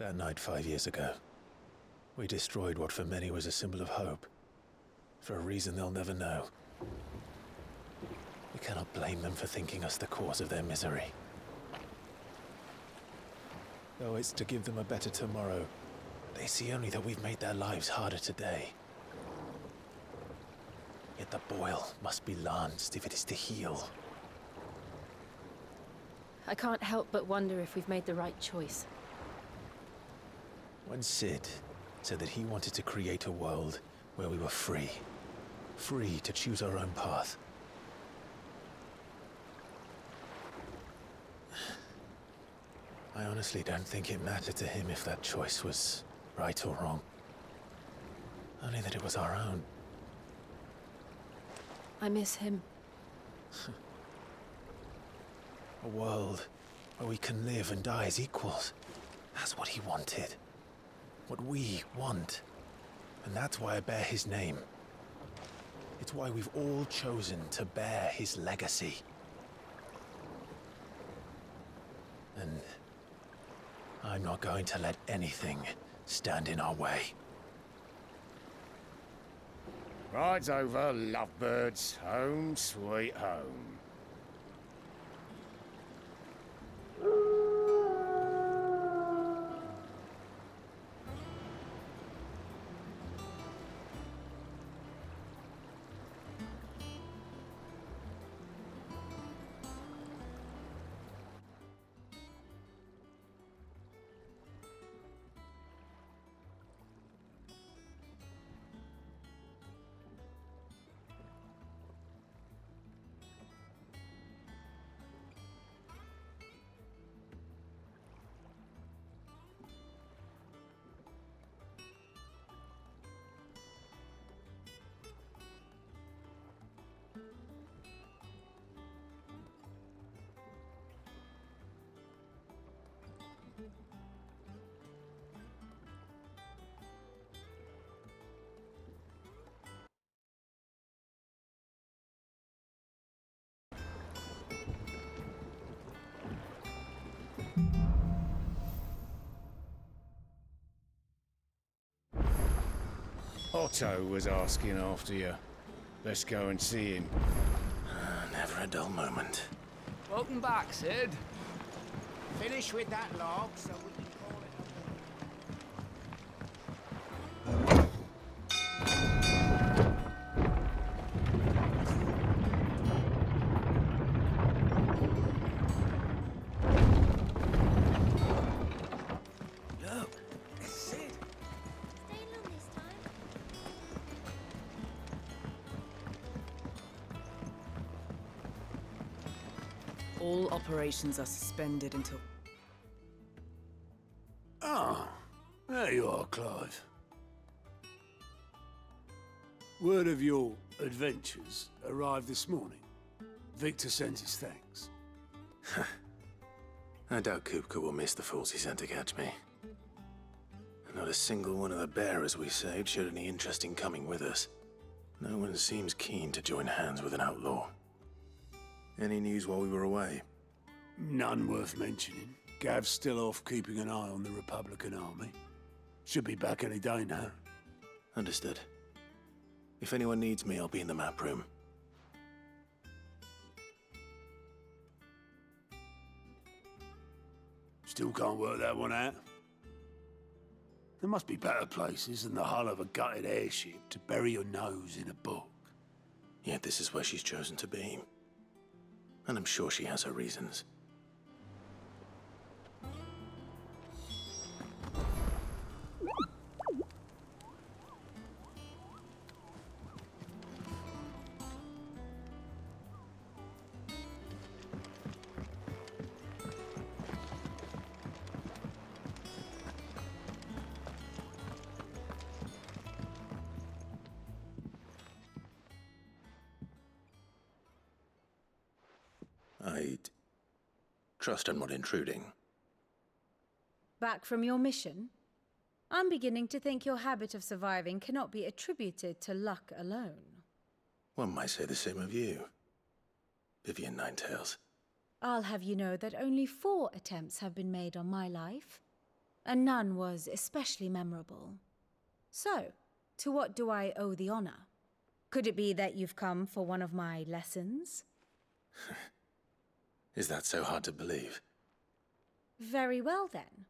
That night 5 years ago, we destroyed what for many was a symbol of hope. For a reason they'll never know. We cannot blame them for thinking us the cause of their misery. Though it's to give them a better tomorrow, they see only that we've made their lives harder today. Yet the boil must be lanced if it is to heal. I can't help but wonder if we've made the right choice. When Sid said that he wanted to create a world where we were free. Free to choose our own path. I honestly don't think it mattered to him if that choice was right or wrong. Only that it was our own. I miss him. A world where we can live and die as equals. That's what he wanted. What we want. And that's why I bear his name. It's why we've all chosen to bear his legacy. And I'm not going to let anything stand in our way. Rides over, lovebirds. Home sweet home. Otto was asking after you. Let's go and see him. Never a dull moment. Welcome back, Sid. Finish with that log so we can call it Look, it's Sid. Stay long this time. All operations are suspended until... Ah, there you are, Clive. Word of your adventures arrived this morning. Victor sent his thanks. I doubt Kupka will miss the fools he sent to catch me. Not a single one of the bearers we saved showed any interest in coming with us. No one seems keen to join hands with an outlaw. Any news while we were away? None worth mentioning. Gav's still off keeping an eye on the Republican army. Should be back any day now. Understood. If anyone needs me, I'll be in the map room. Still can't work that one out. There must be better places than the hull of a gutted airship to bury your nose in a book. Yet this is where she's chosen to be. And I'm sure she has her reasons. I'd trust I'm not intruding. Back from your mission? I'm beginning to think your habit of surviving cannot be attributed to luck alone. One might say the same of you, Vivian Ninetails. I'll have you know that only 4 attempts have been made on my life. and none was especially memorable. So, to what do I owe the honor? Could it be that you've come for one of my lessons? Is that so hard to believe? Very well, then.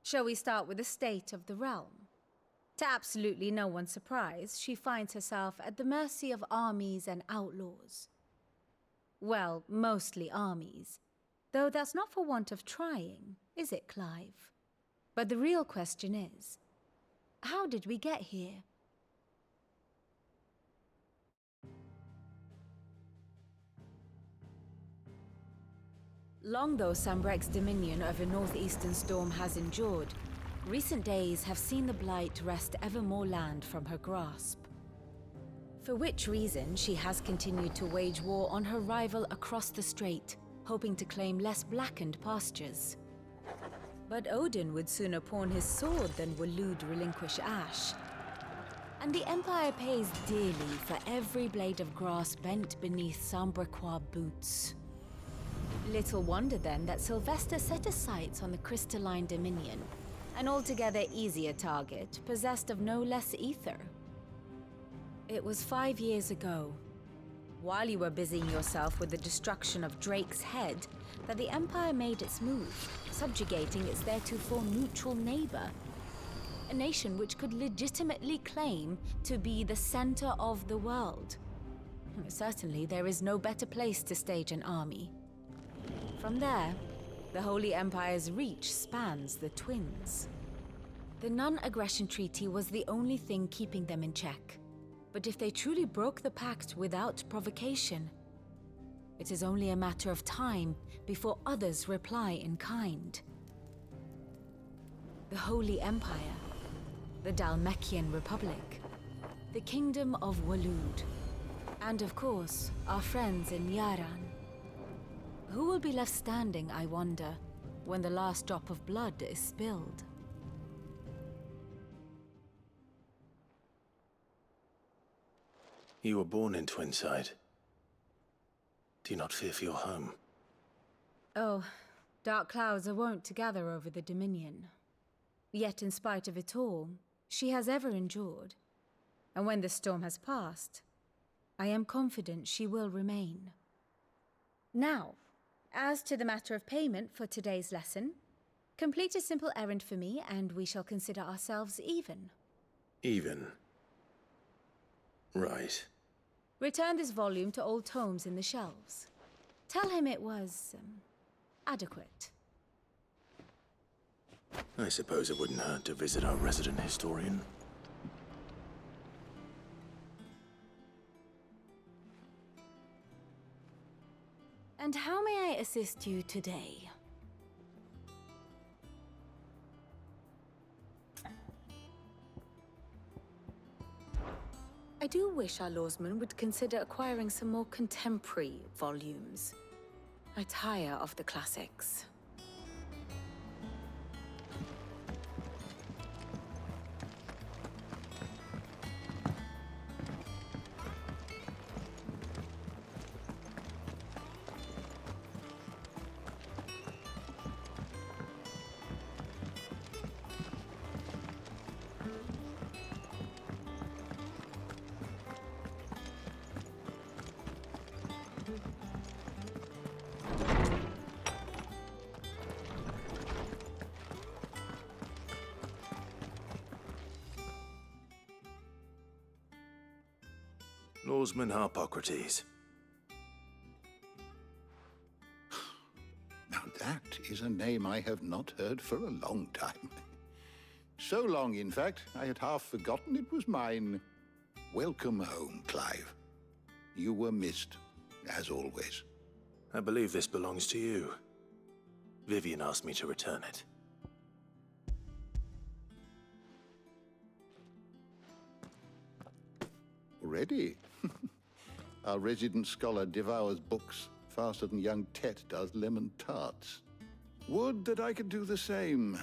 Shall we start with the state of the realm? To absolutely no one's surprise, she finds herself at the mercy of armies and outlaws. Well, mostly armies. Though that's not for want of trying, is it, Clive? But the real question is, how did we get here? Long though Sambrek's dominion over northeastern storm has endured, recent days have seen the Blight wrest ever more land from her grasp. For which reason she has continued to wage war on her rival across the strait, hoping to claim less blackened pastures. But Odin would sooner pawn his sword than Waloed relinquish Ash. And the Empire pays dearly for every blade of grass bent beneath Sambrequois boots. Little wonder then that Sylvester set his sights on the crystalline dominion, an altogether easier target, possessed of no less ether. It was 5 years ago, while you were busying yourself with the destruction of Drake's head, that the Empire made its move, subjugating its theretofore neutral neighbor. A nation which could legitimately claim to be the center of the world. Certainly, there is no better place to stage an army. From there, the Holy Empire's reach spans the Twins. The non-aggression treaty was the only thing keeping them in check. But if they truly broke the pact without provocation, it is only a matter of time before others reply in kind. The Holy Empire, the Dhalmekian Republic, the Kingdom of Waloed, and of course, our friends in Yaran. Who will be left standing, I wonder, when the last drop of blood is spilled? You were born in Twinside. Do you not fear for your home? Oh, dark clouds are wont to gather over the Dominion. Yet in spite of it all, she has ever endured. And when the storm has passed, I am confident she will remain. Now, as to the matter of payment for today's lesson, complete a simple errand for me and we shall consider ourselves even. Even? Right. Return this volume to old tomes in the shelves. Tell him it was, adequate. I suppose it wouldn't hurt to visit our resident historian. And how may I assist you today? I do wish our lawsman would consider acquiring some more contemporary volumes. I tire of the classics. Lawsman Harpocrates. Now that is a name I have not heard for a long time. So long, in fact, I had half forgotten it was mine. Welcome home, Clive. You were missed, as always. I believe this belongs to you. Vivian asked me to return it. Already? Our resident scholar devours books faster than young Tet does lemon tarts. Would that I could do the same.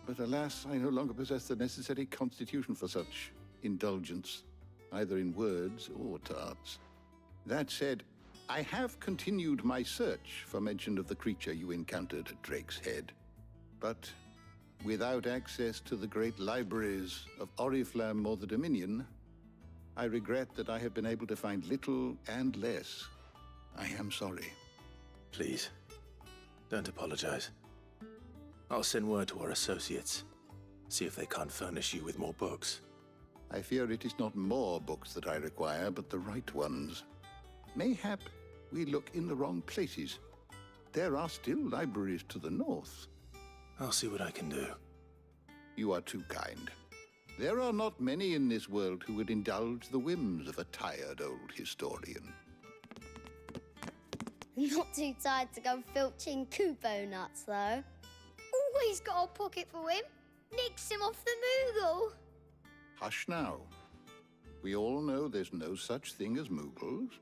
But alas, I no longer possess the necessary constitution for such indulgence, either in words or tarts. That said, I have continued my search for mention of the creature you encountered at Drake's Head. But Without access to the great libraries of Oriflamme or the Dominion, I regret that I have been able to find little and less. I am sorry. Please, don't apologize. I'll send word to our associates. See if they can't furnish you with more books. I fear it is not more books that I require, but the right ones. Mayhap we look in the wrong places. There are still libraries to the north. I'll see what I can do. You are too kind. There are not many in this world who would indulge the whims of a tired old historian. Not too tired to go filching Kupo nuts, though. Always got a pocket for him. Nicks him off the Moogle. Hush now. We all know there's no such thing as Moogles.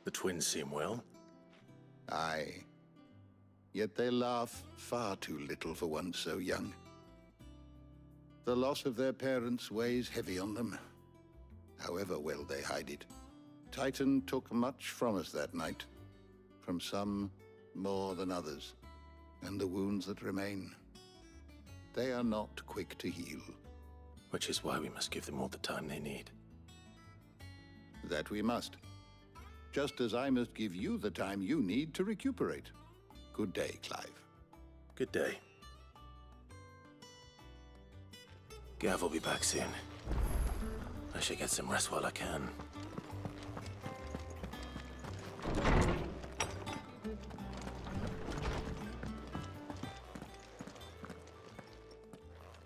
The twins seem well. Aye. Yet they laugh far too little for one so young. The loss of their parents weighs heavy on them, however well they hide it. Titan took much from us that night, from some more than others, and the wounds that remain, they are not quick to heal. Which is why we must give them all the time they need. That we must. Just as I must give you the time you need to recuperate. Good day, Clive. Good day. Gav will be back soon. I should get some rest while I can.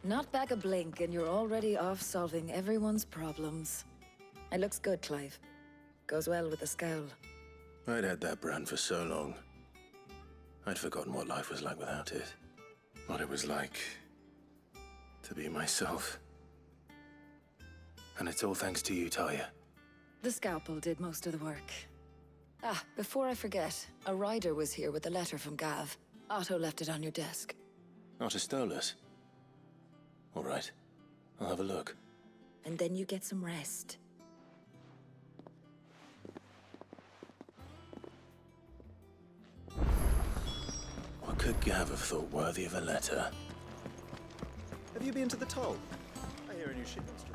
Not back a blink and you're already off solving everyone's problems. It looks good, Clive. Goes well with the scowl. I'd had that brand for so long. I'd forgotten what life was like without it. What it was like to be myself. And it's all thanks to you, Talia. The scalpel did most of the work. Ah, before I forget, a rider was here with a letter from Gav. Otto left it on your desk. Not a stolus. All right. I'll have a look. And then you get some rest. What could Gav have thought worthy of a letter? Have you been to the toll? I hear a new shipment's just...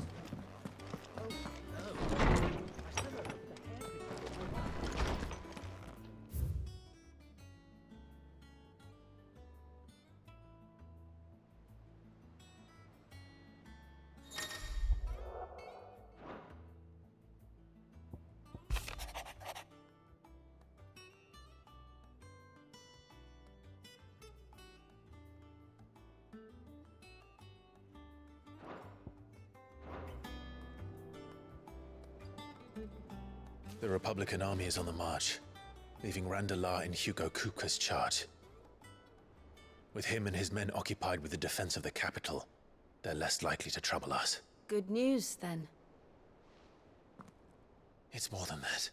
The Republican army is on the march, leaving Randalar in Hugo Kuka's charge. With him and his men occupied with the defense of the capital, they're less likely to trouble us. Good news, then. It's more than that.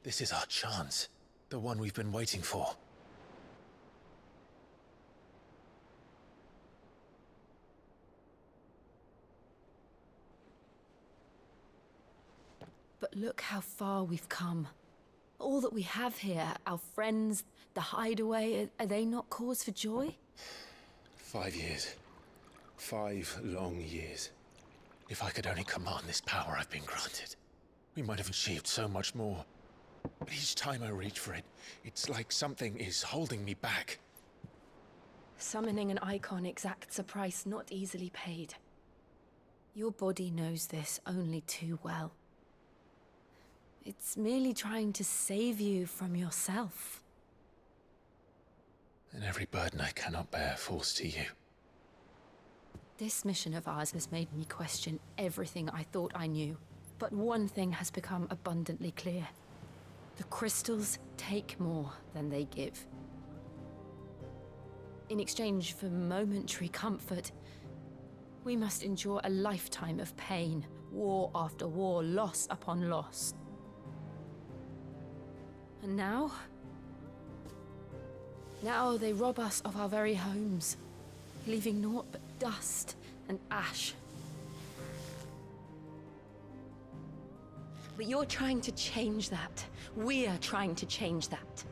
This is our chance, the one we've been waiting for. But look how far we've come. All that we have here, our friends, the hideaway, are they not cause for joy? 5 years. 5 long years. If I could only command this power I've been granted, we might have achieved so much more. But each time I reach for it, it's like something is holding me back. Summoning an icon exacts a price not easily paid. Your body knows this only too well. It's merely trying to save you from yourself. And every burden I cannot bear falls to you. This mission of ours has made me question everything I thought I knew. But one thing has become abundantly clear. The crystals take more than they give. In exchange for momentary comfort, we must endure a lifetime of pain, war after war, loss upon loss. And now? Now they rob us of our very homes, leaving naught but dust and ash. But you're trying to change that. We're trying to change that.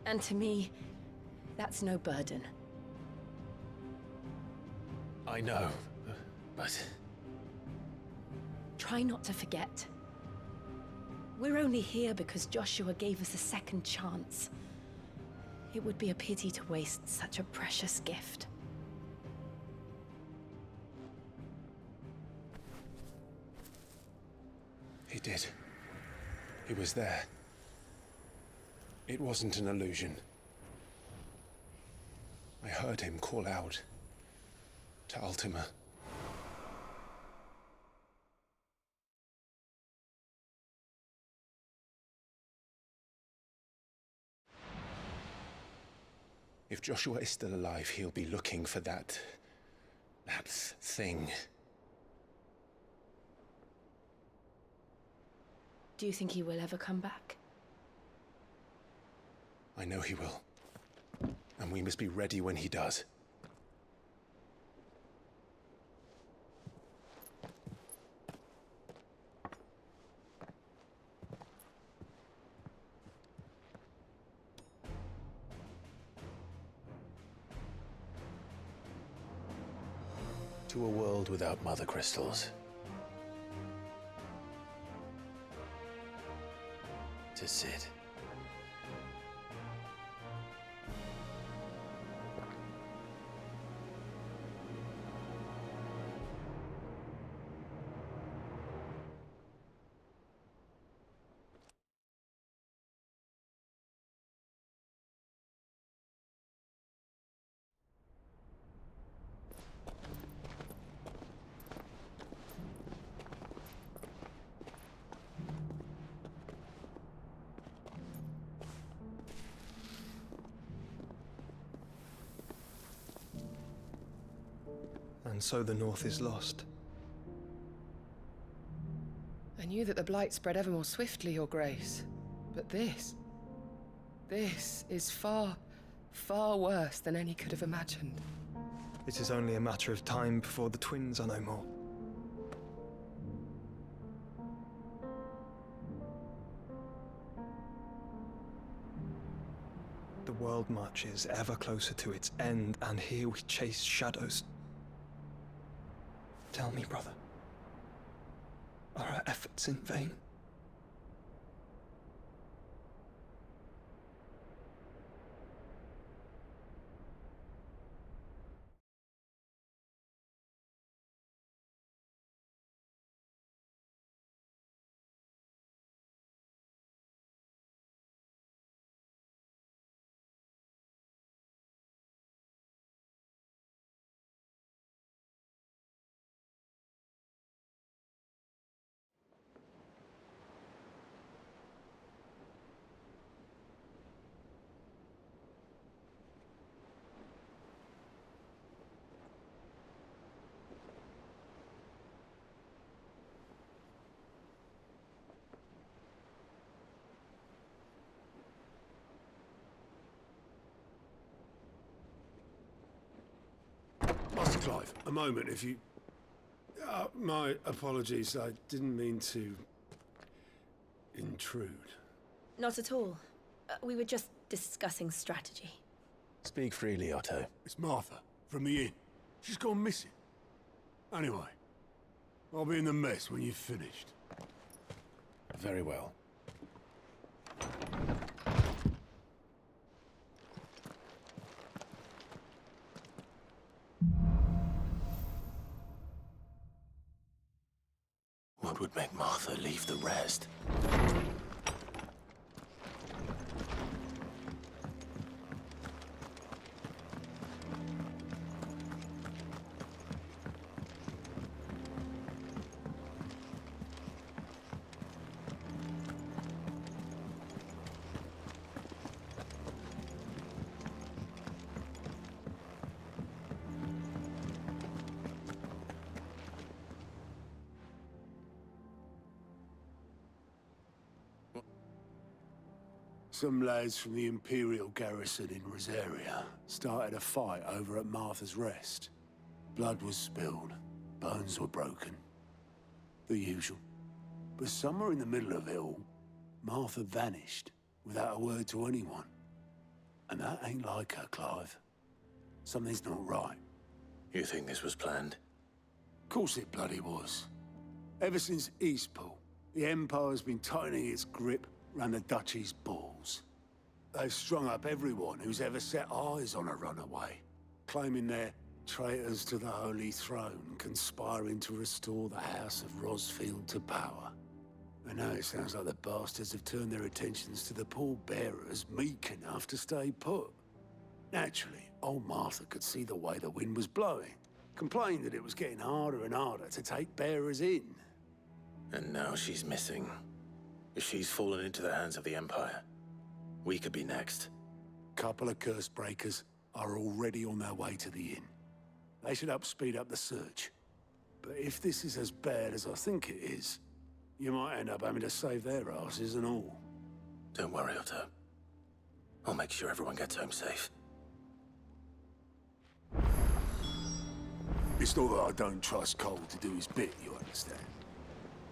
And to me, that's no burden. I know, but... Try not to forget. We're only here because Joshua gave us a second chance. It would be a pity to waste such a precious gift. He did. He was there. It wasn't an illusion. I heard him call out to Ultima. If Joshua is still alive, he'll be looking for that thing. Do you think he will ever come back? I know he will. And we must be ready when he does. To a world without mother crystals. To Sid. And so the North is lost. I knew that the Blight spread ever more swiftly, Your Grace. But this is far, far worse than any could have imagined. It is only a matter of time before the twins are no more. The world marches ever closer to its end, and here we chase shadows. Tell me, brother, are our efforts in vain? Master Clive, a moment, if you... my apologies, I didn't mean to... intrude. Not at all. We were just discussing strategy. Speak freely, Otto. It's Martha, from the inn. She's gone missing. Anyway, I'll be in the mess when you've finished. Very well. What would make Martha leave the rest? Some lads from the Imperial garrison in Rosaria started a fight over at Martha's Rest. Blood was spilled, bones were broken. The usual. But somewhere in the middle of it all, Martha vanished without a word to anyone. And that ain't like her, Clive. Something's not right. You think this was planned? Of course it bloody was. Ever since Eastpool, the Empire's been tightening its grip round the Duchy's balls. They've strung up everyone who's ever set eyes on a runaway, claiming they're traitors to the Holy Throne, conspiring to restore the House of Rosfield to power. And now it sounds like the bastards have turned their attentions to the pallbearers meek enough to stay put. Naturally, old Martha could see the way the wind was blowing, complained that it was getting harder and harder to take bearers in. And now she's missing. If she's fallen into the hands of the Empire, we could be next. Couple of curse breakers are already on their way to the inn. They should help speed up the search. But if this is as bad as I think it is, you might end up having to save their asses and all. Don't worry, Otto. I'll make sure everyone gets home safe. It's not that I don't trust Cole to do his bit, you understand?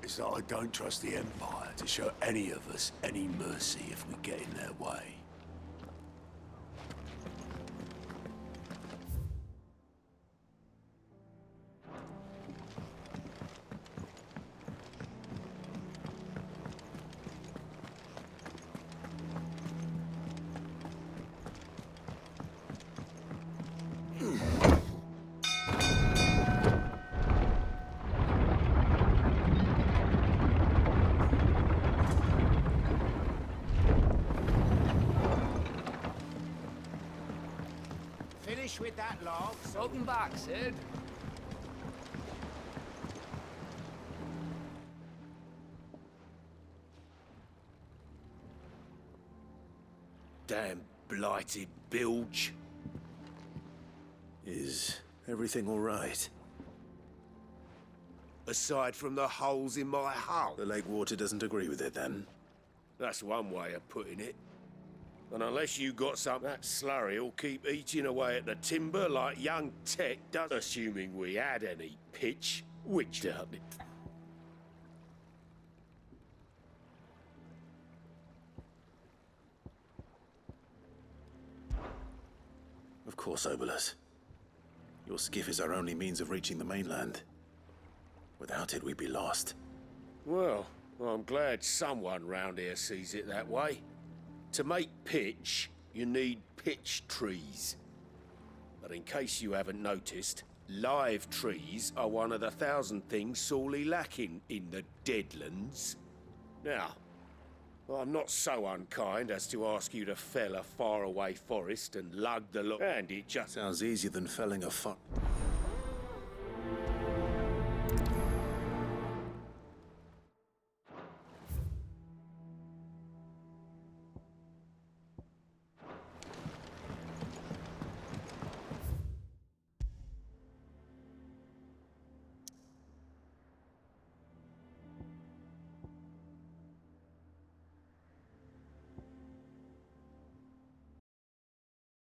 It's that I don't trust the Empire to show any of us any mercy if we get in their way. Finish with that log. Welcome back, Sid. Damn blighted bilge. Is everything all right? Aside from the holes in my hull. The lake water doesn't agree with it, then? That's one way of putting it. And unless you got something, that slurry will keep eating away at the timber like young Tech does, assuming we had any pitch, which doubt it. Of course, Obolus. Your skiff is our only means of reaching the mainland. Without it, we'd be lost. Well, I'm glad someone round here sees it that way. To make pitch, you need pitch trees. But in case you haven't noticed, live trees are one of the 1,000 things sorely lacking in the Deadlands. Now, I'm not so unkind as to ask you to fell a faraway forest and lug the lot, and it just... Sounds easier than felling a